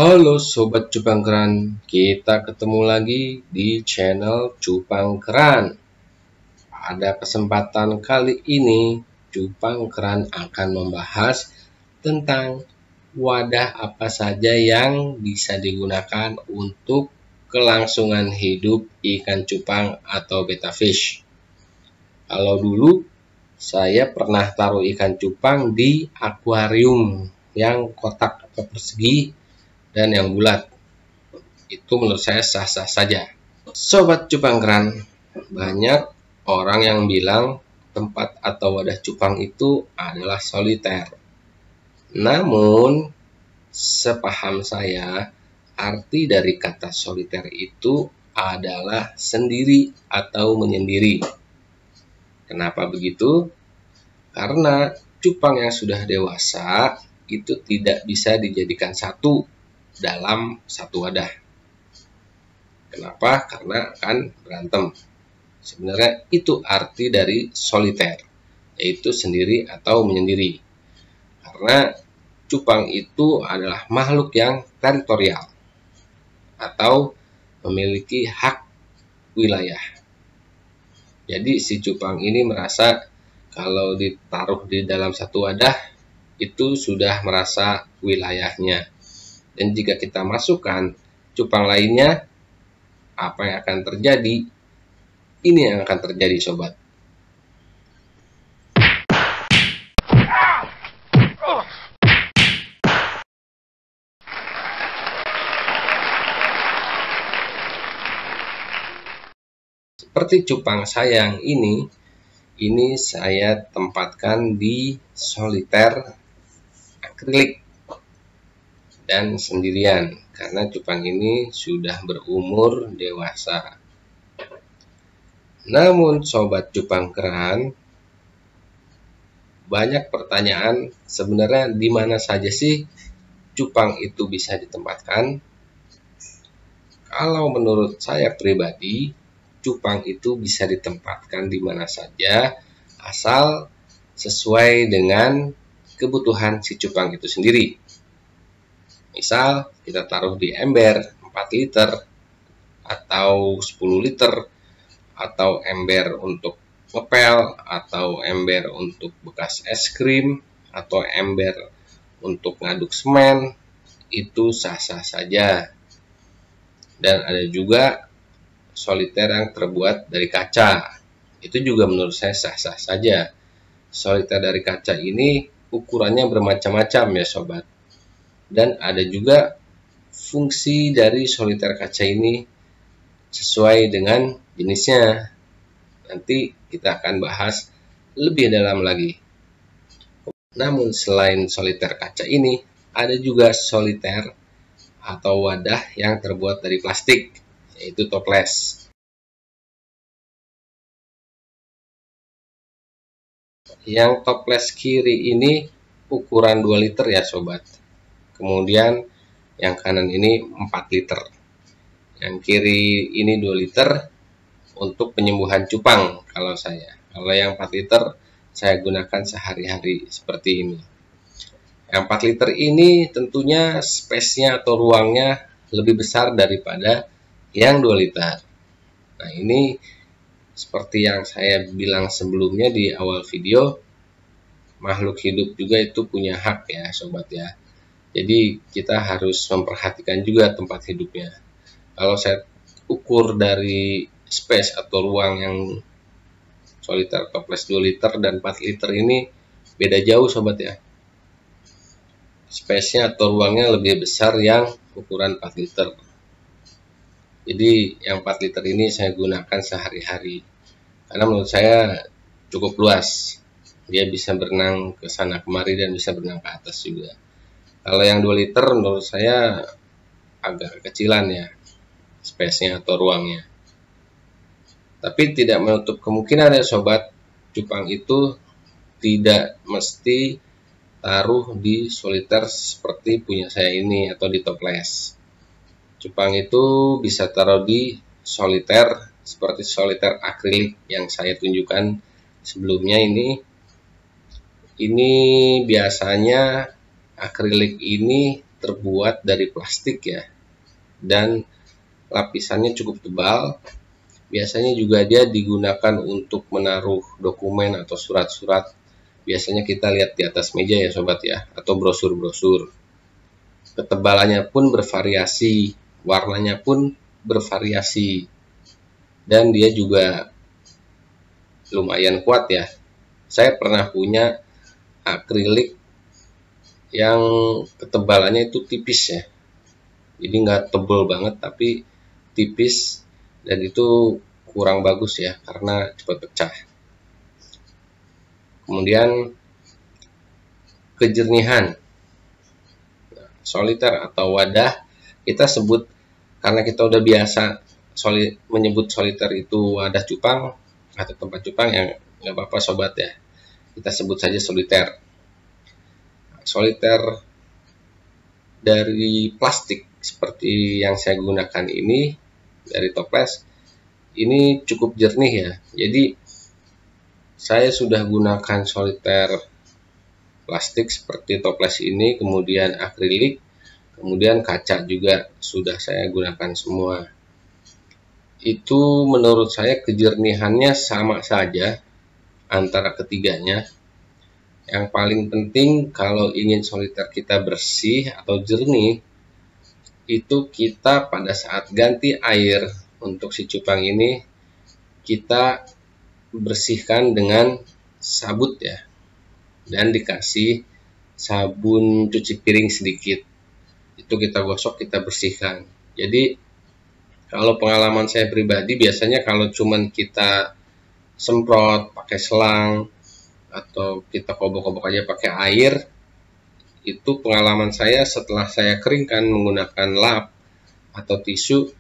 Halo Sobat Cupang Keran, kita ketemu lagi di channel Cupang Keran. Pada kesempatan kali ini, Cupang Keran akan membahas tentang wadah apa saja yang bisa digunakan untuk kelangsungan hidup ikan cupang atau betta fish. Kalau dulu, saya pernah taruh ikan cupang di akuarium yang kotak atau persegi dan yang bulat. Itu menurut saya sah-sah saja. Sobat Cupang Keran, banyak orang yang bilang tempat atau wadah cupang itu adalah soliter. Namun, sepaham saya, arti dari kata soliter itu adalah sendiri atau menyendiri. Kenapa begitu? Karena cupang yang sudah dewasa itu tidak bisa dijadikan satu dalam satu wadah. Kenapa? Karena akan berantem. Sebenarnya itu arti dari soliter, yaitu sendiri atau menyendiri. Karena cupang itu adalah makhluk yang teritorial atau memiliki hak wilayah. Jadi si cupang ini merasa kalau ditaruh di dalam satu wadah itu sudah merasa wilayahnya. Dan jika kita masukkan cupang lainnya, apa yang akan terjadi? Ini yang akan terjadi, sobat. Seperti cupang saya yang ini saya tempatkan di soliter akrilik dan sendirian karena cupang ini sudah berumur dewasa. Namun Sobat Cupang Keran, banyak pertanyaan sebenarnya di mana saja sih cupang itu bisa ditempatkan? Kalau menurut saya pribadi, cupang itu bisa ditempatkan di mana saja asal sesuai dengan kebutuhan si cupang itu sendiri. Misal kita taruh di ember 4 liter atau 10 liter atau ember untuk ngepel atau ember untuk bekas es krim atau ember untuk ngaduk semen, itu sah-sah saja. Dan ada juga soliter yang terbuat dari kaca, itu juga menurut saya sah-sah saja. Soliter dari kaca ini ukurannya bermacam-macam ya sobat. Dan ada juga fungsi dari soliter kaca ini sesuai dengan jenisnya. Nanti kita akan bahas lebih dalam lagi. Namun selain soliter kaca ini, ada juga soliter atau wadah yang terbuat dari plastik, yaitu toples. Yang toples kiri ini ukuran 2 liter ya sobat. Kemudian yang kanan ini 4 liter. Yang kiri ini 2 liter untuk penyembuhan cupang kalau saya. Kalau yang 4 liter saya gunakan sehari-hari seperti ini. Yang 4 liter ini tentunya space-nya atau ruangnya lebih besar daripada yang 2 liter. Nah, ini seperti yang saya bilang sebelumnya di awal video, makhluk hidup juga itu punya hak ya sobat ya. Jadi kita harus memperhatikan juga tempat hidupnya. Kalau saya ukur dari space atau ruang yang soliter toples 2 liter dan 4 liter ini beda jauh sobat ya. Space-nya atau ruangnya lebih besar yang ukuran 4 liter. Jadi yang 4 liter ini saya gunakan sehari-hari. Karena menurut saya cukup luas. Dia bisa berenang ke sana kemari dan bisa berenang ke atas juga. Kalau yang 2 liter menurut saya agak kecilan ya space-nya atau ruangnya. Tapi tidak menutup kemungkinan ya sobat, cupang itu tidak mesti taruh di soliter seperti punya saya ini atau di toples. Cupang itu bisa taruh di soliter seperti soliter akrilik yang saya tunjukkan sebelumnya ini. Ini biasanya akrilik ini terbuat dari plastik ya, dan lapisannya cukup tebal. Biasanya juga dia digunakan untuk menaruh dokumen atau surat-surat. Biasanya kita lihat di atas meja ya sobat ya, atau brosur-brosur. Ketebalannya pun bervariasi, warnanya pun bervariasi, dan dia juga lumayan kuat ya. Saya pernah punya akrilik yang ketebalannya itu tipis ya, jadi nggak tebal banget tapi tipis, dan itu kurang bagus ya karena cepat pecah. Kemudian kejernihan. Soliter atau wadah kita sebut, karena kita udah biasa menyebut soliter itu wadah cupang atau tempat cupang, yang nggak apa-apa sobat ya, kita sebut saja soliter. Soliter dari plastik seperti yang saya gunakan ini, dari toples ini cukup jernih ya. Jadi saya sudah gunakan soliter plastik seperti toples ini, kemudian akrilik, kemudian kaca juga sudah saya gunakan semua. Itu menurut saya kejernihannya sama saja antara ketiganya. Yang paling penting kalau ingin soliter kita bersih atau jernih, itu kita pada saat ganti air untuk si cupang ini, kita bersihkan dengan sabut ya, dan dikasih sabun cuci piring sedikit. Itu kita gosok, kita bersihkan. Jadi kalau pengalaman saya pribadi, biasanya kalau cuman kita semprot pakai selang atau kita kobok-kobok aja pakai air, itu pengalaman saya setelah saya keringkan menggunakan lap atau tisu,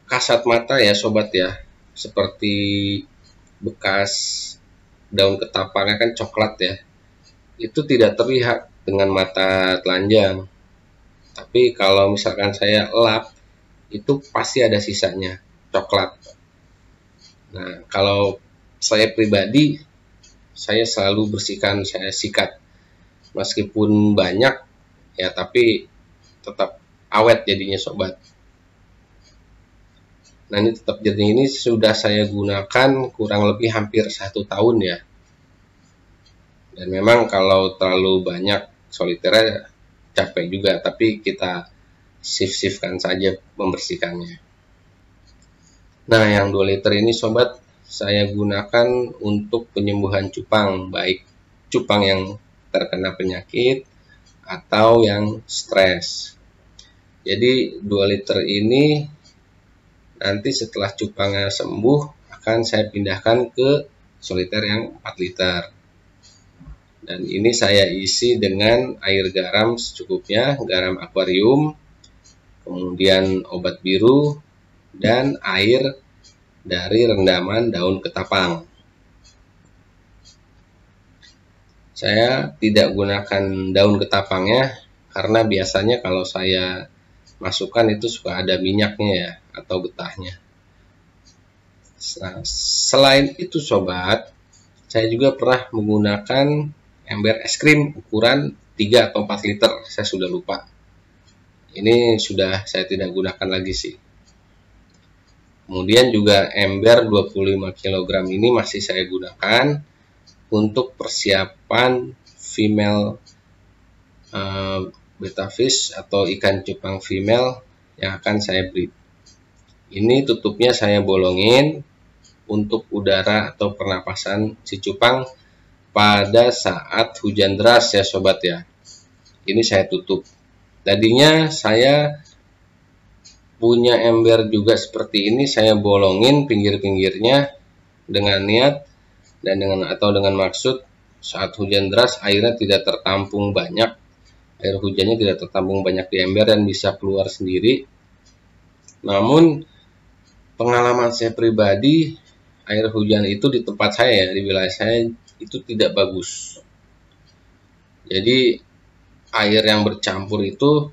kasat mata ya sobat ya, seperti bekas daun ketapangnya kan coklat ya, itu tidak terlihat dengan mata telanjang. Tapi kalau misalkan saya lap, itu pasti ada sisanya coklat. Nah, kalau saya pribadi, saya selalu bersihkan, saya sikat. Meskipun banyak ya, tapi tetap awet jadinya sobat. Nah, ini tetap jernih, ini sudah saya gunakan kurang lebih hampir 1 tahun ya. Dan memang kalau terlalu banyak soliternya capek juga, tapi kita shift-shiftkan saja membersihkannya. Nah, yang 2 liter ini sobat, saya gunakan untuk penyembuhan cupang, baik cupang yang terkena penyakit atau yang stres. Jadi 2 liter ini nanti setelah cupangnya sembuh akan saya pindahkan ke soliter yang 4 liter. Dan ini saya isi dengan air garam secukupnya, garam akuarium, kemudian obat biru, dan air dari rendaman daun ketapang. Saya tidak gunakan daun ketapangnya karena biasanya kalau saya masukkan itu suka ada minyaknya ya, atau getahnya. Nah, selain itu sobat, saya juga pernah menggunakan ember es krim ukuran 3 atau 4 liter, saya sudah lupa. Ini sudah saya tidak gunakan lagi sih. Kemudian juga ember 25 kg ini masih saya gunakan untuk persiapan female betta fish atau ikan cupang female yang akan saya breed. Ini tutupnya saya bolongin untuk udara atau pernapasan si cupang pada saat hujan deras ya sobat ya. Ini saya tutup. Tadinya saya punya ember juga seperti ini, saya bolongin pinggir-pinggirnya dengan niat dan dengan maksud saat hujan deras airnya tidak tertampung banyak, air hujannya tidak tertampung banyak di ember dan bisa keluar sendiri. Namun pengalaman saya pribadi, air hujan itu di tempat saya, di wilayah saya itu tidak bagus. Jadi air yang bercampur itu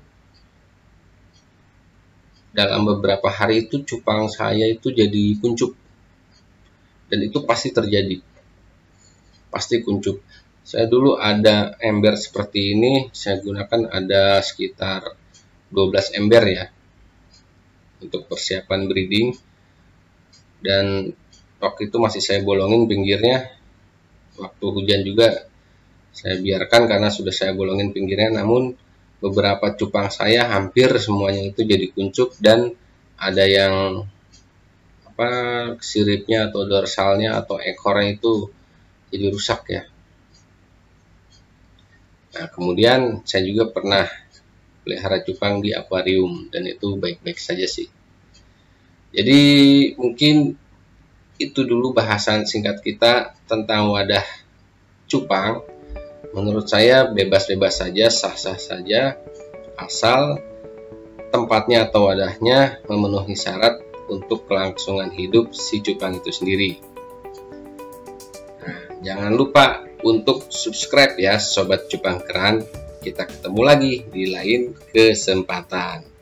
dalam beberapa hari itu cupang saya itu jadi kuncup, dan itu pasti terjadi, pasti kuncup. Saya dulu ada ember seperti ini, saya gunakan ada sekitar 12 ember ya untuk persiapan breeding, dan waktu itu masih saya bolongin pinggirnya. Waktu hujan juga saya biarkan karena sudah saya bolongin pinggirnya, namun beberapa cupang saya hampir semuanya itu jadi kuncup dan ada yang siripnya atau dorsalnya atau ekornya itu jadi rusak ya. Nah, kemudian saya juga pernah pelihara cupang di akuarium dan itu baik-baik saja sih. Jadi mungkin itu dulu bahasan singkat kita tentang wadah cupang. Menurut saya bebas-bebas saja, sah-sah saja, asal tempatnya atau wadahnya memenuhi syarat untuk kelangsungan hidup si cupang itu sendiri. Nah, jangan lupa untuk subscribe ya Sobat Cupang Keran. Kita ketemu lagi di lain kesempatan.